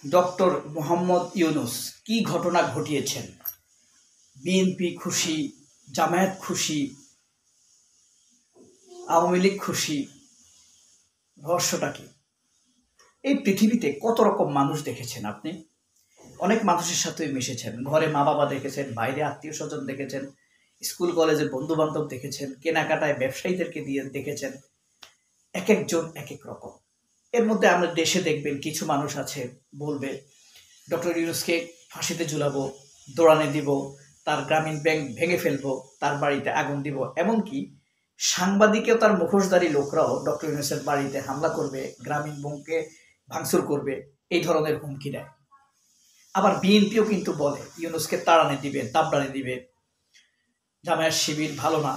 Doctor Mohammad Yunus কি ঘটনা ঘটিয়েছেন? BNP খুশি, জামায়াত খুশি, আওয়ামী লীগ খুশি, রহস্যটা কি? এই পৃথিবীতে কত রকম মানুষ দেখেছেন আপনি? অনেক মানুষের সাথে মিশেছেন, ঘরে মা বাবা দেখেছেন, বাইরে আত্মীয় স্বজন দেখেছেন, স্কুল কলেজে বন্ধু বান্ধব দেখেছেন, কেনাকাটায় ব্যবসায়ীদেরকে দিয়ে দেখেছেন। এক একজন এক এক রকম। এর মধ্যে আমরা দেশে দেখবেন কিছু মানুষ আছে বলবে ডক্টর ইউনূসকে ফাঁসিতে ঝুলাবো, দৌড়ানে দিব, তার গ্রামীণ ব্যাংক ভেঙে ফেলবো, তার বাড়িতে আগুন দিব। এমনকি সাংবাদিকেও তার মুখোশধারী লোকরাও ডক্টর ইউনূসের বাড়িতে হামলা করবে, গ্রামীণ ব্যাংকে ভাঙচুর করবে, এই ধরনের হুমকি দেয়। আবার বিএনপিও কিন্তু বলে ইউনূসকে তাড়ানে দিবে, দাবড়ানে দিবে, জামায়াত শিবির ভালো না,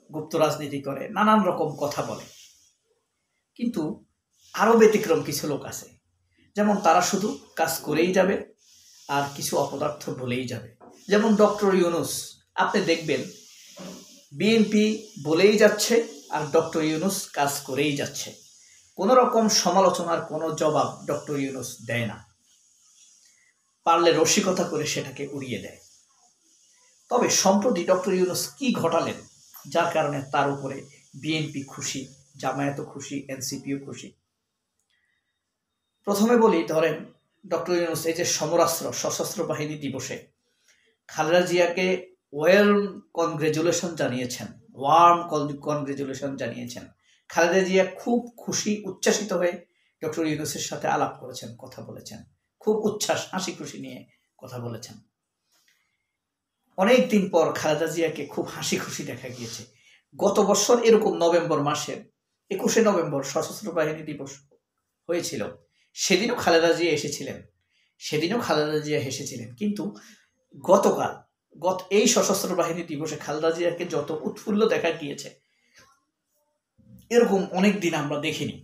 গুপ্ত রাজনীতি করে, নানান রকম কথা বলে। কিন্তু আরও ব্যতিক্রম কিছু লোক আছে, যেমন তারা শুধু কাজ করেই যাবে আর কিছু অপদার্থ বলেই যাবে। যেমন ডক্টর ইউনূস, আপনি দেখবেন বিএনপি বলেই যাচ্ছে আর ডক্টর ইউনূস কাজ করেই যাচ্ছে। কোনো রকম সমালোচনার কোনো জবাব ডক্টর ইউনূস দেয় না, পারলে রসিকতা করে সেটাকে উড়িয়ে দেয়। তবে সম্প্রতি ডক্টর ইউনূস কি ঘটালেন যার কারণে তার উপরে বিএনপি খুশি, জামায়াতও খুশি, এনসিপিও খুশি? প্রথমে বলি, ধরেন ডক্টর ইউনূস এই যে সমরাস্ত্র সশস্ত্র বাহিনী দিবসে খালেদা জিয়াকে ওয়ার্ম কনগ্রেচুলেশন জানিয়েছেন। খালেদা জিয়া খুব খুশি, উচ্ছ্বাসিত হয়ে ডক্টর ইউনূসের সাথে আলাপ করেছেন, কথা বলেছেন, খুব উচ্ছ্বাস, হাসি খুশি নিয়ে কথা বলেছেন। অনেক দিন পর খালেদা জিয়াকে খুব হাসি খুশি দেখা গিয়েছে। গত বছর এরকম নভেম্বর মাসের 21শে নভেম্বর সশস্ত্র বাহিনী দিবস হয়েছিল, সেদিনও খালেদা জিয়া হেসেছিলেন। কিন্তু এই সশস্ত্র বাহিনী দিবসে খালেদা জিয়াকে যত উৎফুল্ল দেখা গিয়েছে এরকম অনেক দিন আমরা দেখিনি।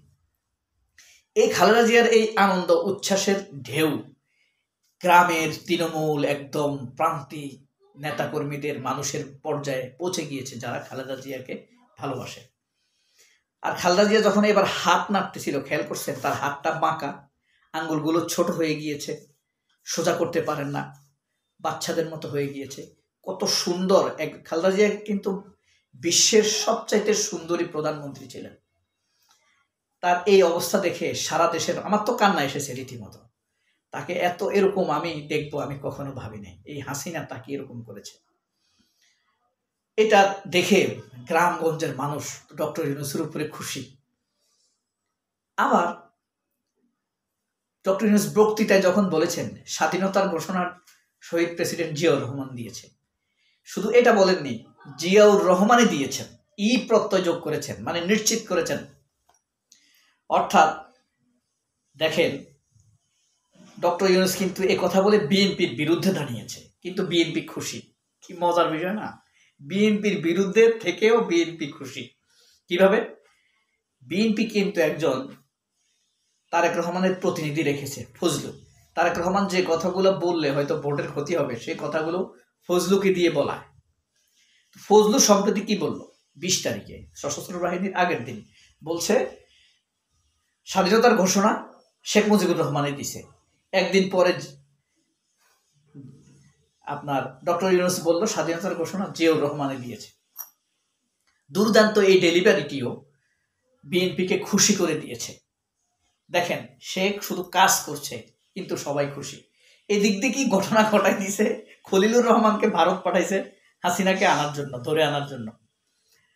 এই খালেদা জিয়ার এই আনন্দ উচ্ছ্বাসের ঢেউ গ্রামের তৃণমূল একদম প্রান্তিক নেতাকর্মীদের, মানুষের পর্যায়ে পৌঁছে গিয়েছে যারা খালেদা জিয়াকে ভালোবাসে। আর খালেদা জিয়া যখন এবার হাত নাড়তেছিল, খেয়াল করছেন তার হাতটা বাঁকা, আঙ্গুলগুলো ছোট হয়ে গিয়েছে, সোজা করতে পারেন না, বাচ্চাদের মতো হয়ে গিয়েছে। কত সুন্দর খালেদা জিয়া কিন্তু বিশ্বের সবচাইতে সুন্দরী প্রধানমন্ত্রী ছিলেন। তার এই অবস্থা দেখে সারা দেশের, আমার তো কান্না এসেছে রীতিমতো। তাকে এরকম আমি দেখবো আমি কখনো ভাবিনি। এই হাসিনা তাকে এরকম করেছে, এটা দেখে গ্রামগঞ্জের মানুষ ডক্টর ইউনূসের উপরে খুশি। আবার ডক্টর ইউনূস বক্তৃতায় যখন বলেছেন স্বাধীনতার ঘোষণার শহীদ প্রেসিডেন্ট জিয়াউর রহমান দিয়েছে, শুধু এটা বলেননি, জিয়াউর রহমানই দিয়েছেন, প্রত্যয় যোগ করেছেন, মানে নিশ্চিত করেছেন। অর্থাৎ দেখেন ডক্টর ইউনূস কিন্তু এই কথা বলে বিএনপির বিরুদ্ধে দাঁড়িয়েছে, কিন্তু বিএনপি খুশি। কি মজার বিষয় না? বিএনপির বিরুদ্ধে থেকেও বিএনপি খুশি। কিভাবে? বিএনপি কিন্তু একজন তারেক রহমানের প্রতিনিধি রেখেছে, ফজলু। তারেক রহমান যে কথাগুলো বললে হয়তো ভোটের ক্ষতি হবে, সেই কথাগুলো ফজলুকে দিয়ে বলায়। ফজলু সম্প্রতি কি বলল? 20 তারিখে সশস্ত্র বাহিনীর আগের দিন বলছে স্বাধীনতার ঘোষণা শেখ মুজিবুর রহমানের দিছে। একদিন পরে আপনার ডক্টর ইউনূস বলল স্বাধীনতার ঘোষণা জিয়াউর রহমানে দিয়েছে। দুর্দান্ত এই ডেলিভারিটিও বিএনপিকে খুশি করে দিয়েছে। দেখেন, সে শুধু কাজ করছে কিন্তু সবাই খুশি। এই দিক দিয়ে কি ঘটনা ঘটাই দিছে, খলিলুর রহমানকে ভারত পাঠাইছে হাসিনাকে আনার জন্য, ধরে আনার জন্য।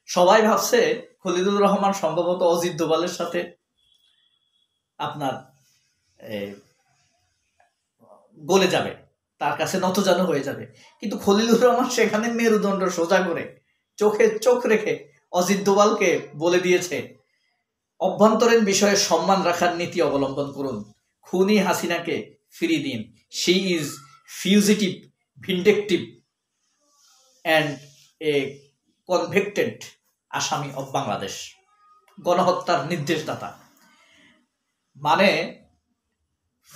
সবাই ভাবছে খলিলুর রহমান সম্ভবত অজিত দোভালের সাথে আপনার গলে যাবে, তার কাছে নতজানু হয়ে যাবে। কিন্তু খলিলুর রহমান সেখানে মেরুদণ্ড সোজা করে চোখে চোখ রেখে অজিত দোভালকে বলে দিয়েছে অভ্যন্তরীণ বিষয়ে সম্মান রাখার নীতি অবলম্বন করুন, খুনি হাসিনাকে ফিরিয়ে দিন। She is fugitive, vindictive and a convicted আসামি অব বাংলাদেশ, গণহত্যার নির্দেশদাতা। মানে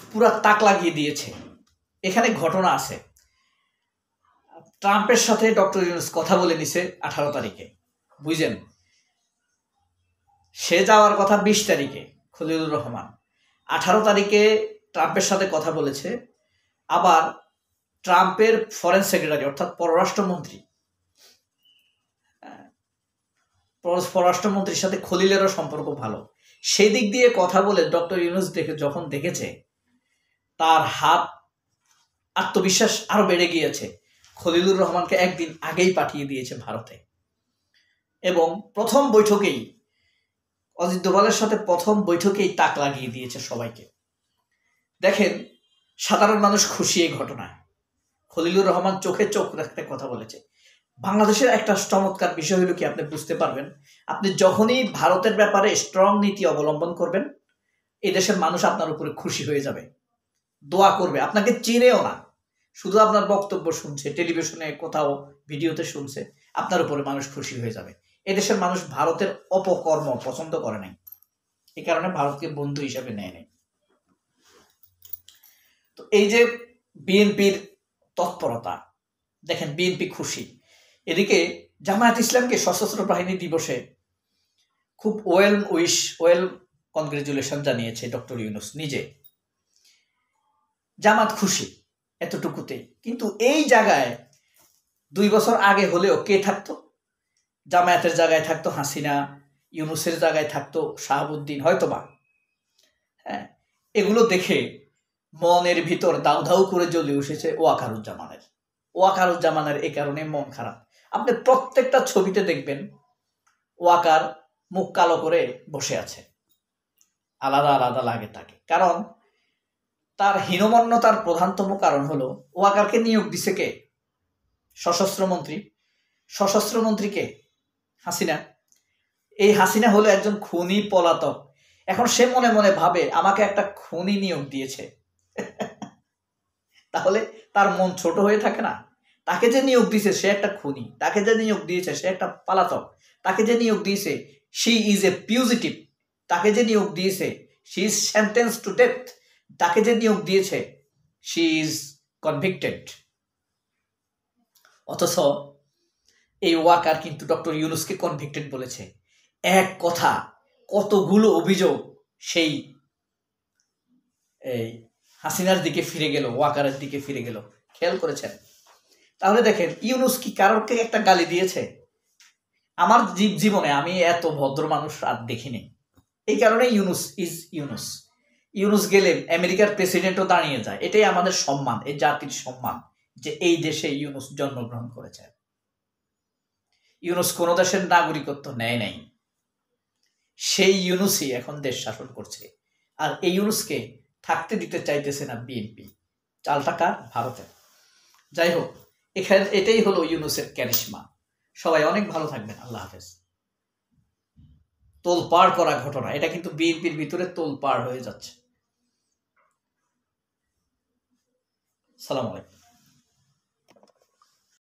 পুরা তাক লাগিয়ে দিয়েছে। এখানে ঘটনা আছে, ট্রাম্পের সাথে ডক্টর ইউনূস কথা বলে নিছে 18 তারিখে, বুঝলেন? সে যাওয়ার কথা 20 তারিখে, খলিলুর রহমান। 18 তারিখে ট্রাম্পের সাথে কথা বলেছে, আবার ট্রাম্পের ফরেন সেক্রেটারি অর্থাৎ পররাষ্ট্রমন্ত্রীর সাথে খলিলেরও সম্পর্ক ভালো। সেই দিক দিয়ে কথা বলে ডক্টর ইউনূস যখন দেখেছে তার আত্মবিশ্বাস আরো বেড়ে গিয়েছে, খলিলুর রহমানকে একদিন আগেই পাঠিয়ে দিয়েছে ভারতে। এবং প্রথম বৈঠকেই অজিত দোভালের সাথে তাক লাগিয়ে দিয়েছে সবাইকে। দেখেন, সাধারণ মানুষ খুশি এই ঘটনায়। খলিলুর রহমান চোখে চোখ রাখতে কথা বলেছে। বাংলাদেশের একটা চমৎকার বিষয় হলো কি, আপনি বুঝতে পারবেন, আপনি যখনই ভারতের ব্যাপারে স্ট্রং নীতি অবলম্বন করবেন, এই দেশের মানুষ আপনার উপরে খুশি হয়ে যাবে, দোয়া করবে, আপনাকে চিনেও না, শুধু আপনার বক্তব্য শুনছে, টেলিভিশনে কোথাও ভিডিওতে শুনছে, আপনার উপরে মানুষ খুশি হয়ে যাবে। এদেশের মানুষ ভারতের অপকর্ম পছন্দ করে নাই, এই কারণে ভারতকে বন্ধু হিসাবে নেয় নাই। তো এই যে বিএনপির তৎপরতা দেখেন, বিএনপি খুশি। এদিকে জামায়াত ইসলামকে সশস্ত্র বাহিনী দিবসে খুব ওয়েল কনগ্রেচুলেশন জানিয়েছে ডক্টর ইউনূস নিজে। জামাত খুশি এতটুকুতেই। কিন্তু এই জায়গায় 2 বছর আগে হলেও কে থাকতো? জামায়াতের জায়গায় থাকতো হাসিনা, ইউনূসের জায়গায় থাকতো শাহাবুদ্দিন হয়তোবা। হ্যাঁ, এগুলো দেখে মনের ভিতর দাউ দাউ করে জ্বলে উঠেছে ওয়াকারুজ্জামানের। এই কারণে মন খারাপ। আপনি প্রত্যেকটা ছবিতে দেখবেন ওয়াকার মুখ কালো করে বসে আছে, আলাদা আলাদা লাগে তাকে। কারণ তার হীনমন্যতার প্রধানতম কারণ হলো ওয়াকারকে নিয়োগ দিছে কে? সশস্ত্রমন্ত্রীকে হাসিনা। এই হাসিনা হলো একজন খুনি পলাতক। এখন সে মনে মনে ভাবে আমাকে একটা খুনি নিয়োগ দিয়েছে। তাহলে তার মন ছোট হয়ে থাকে না? তাকে যে নিয়োগ দিয়েছে সে একটা খুনি, তাকে যে নিয়োগ দিয়েছে সে একটা পলাতক, তাকে যে নিয়োগ দিয়েছে শি ইজ এ ফিউজিটিভ, তাকে যে নিয়োগ দিয়েছে she is sentence to death, তাকে যে নিয়োগ দিয়েছে শি ইজ কনভিক্টেড। অথচ এই ওয়াকার কিন্তু ডক্টর ইউনূসকে কনভিক্টেড বলেছে। এক কথা কতগুলো অভিযোগ সেই এই হাসিনার দিকে ফিরে গেল, ওয়াকারের দিকে ফিরে গেল। খেয়াল করেছেন? তাহলে দেখেন, ইউনূস কি কারোকে একটা গালি দিয়েছে? আমার জীবনে আমি এত ভদ্র মানুষ আর দেখিনি। এই কারণে ইউনূস গেলে আমেরিকার প্রেসিডেন্টও দাঁড়িয়ে যায়। এটাই আমাদের সম্মান, এই জাতির সম্মান, যে এই দেশে ইউনূস জন্মগ্রহণ করেছে। ইউনূস কোন দেশের নাগরিকত্ব নেয় নাই, সেই ইউনূসই এখন দেশ শাসন করছে। আর এই ইউনূসকে থাকতে দিতে চাইতেছে না বিএনপি। চালটা কার? ভারতের। যাই হোক, এটাই হলো ইউনূসের ক্যারিশমা। সবাই অনেক ভালো থাকবেন। আল্লাহ হাফেজ। তোলপাড় করা ঘটনা, এটা কিন্তু বিএনপির ভিতরে তোলপাড় হয়ে যাচ্ছে। সালাম আলাইকুম।